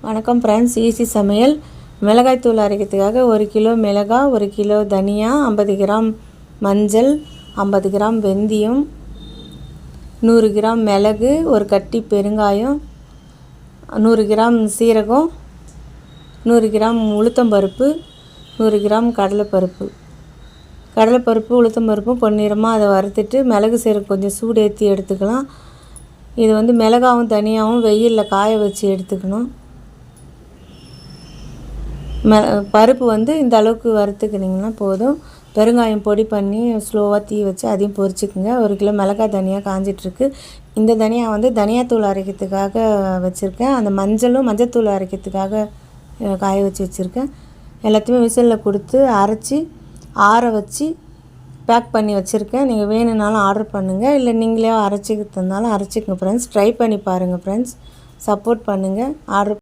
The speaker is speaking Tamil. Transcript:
வணக்கம் ஃப்ரெண்ட்ஸ், ஈஸி சமையல். மிளகாய் தூள் அரைக்கிறதுக்காக 1 கிலோ மிளகாய், 1 கிலோ தனியா, 50 கிராம் மஞ்சள், 50 கிராம் வெந்தயம், 100 கிராம் மிளகு, ஒரு கட்டி பெருங்காயம், 100 கிராம் சீரகம், 100 கிராம் உளுத்தம்பருப்பு, 100 கிராம் கடலைப்பருப்பு. உளுத்தம்பருப்பும் பொன்னிறமாக அதை வறுத்துட்டு மிளகு சீரகம் கொஞ்சம் சூடு ஏற்றி எடுத்துக்கலாம். இது மிளகாவும் தனியாகவும் வெயிலில் காய வச்சு எடுத்துக்கணும். பருப்பு இந்த அளவுக்கு வறுத்துக்கினிங்கன்னா போதும். பெருங்காயம் பொடி பண்ணி ஸ்லோவாக தீ வச்சு அதையும் பொரிச்சுக்குங்க. 1 கிலோ மிளகாய் தனியாக காஞ்சிட்ருக்கு. இந்த தனியா தனியாத்தூள் அரைக்கிறதுக்காக வச்சுருக்கேன். அந்த மஞ்சத்தூள் அரைக்கிறதுக்காக காய வச்சு வச்சுருக்கேன். எல்லாத்தையுமே விசிலில் கொடுத்து அரைச்சி ஆற வச்சு பேக் பண்ணி வச்சுருக்கேன். நீங்கள் வேணும்னாலும் ஆர்டர் பண்ணுங்கள், இல்லை நீங்களே அரைச்சிக்கிறதுனாலும் அரைச்சிக்கங்க ஃப்ரெண்ட்ஸ். ட்ரை பண்ணி பாருங்கள் ஃப்ரெண்ட்ஸ். சப்போர்ட் பண்ணுங்கள். ஆர்டர்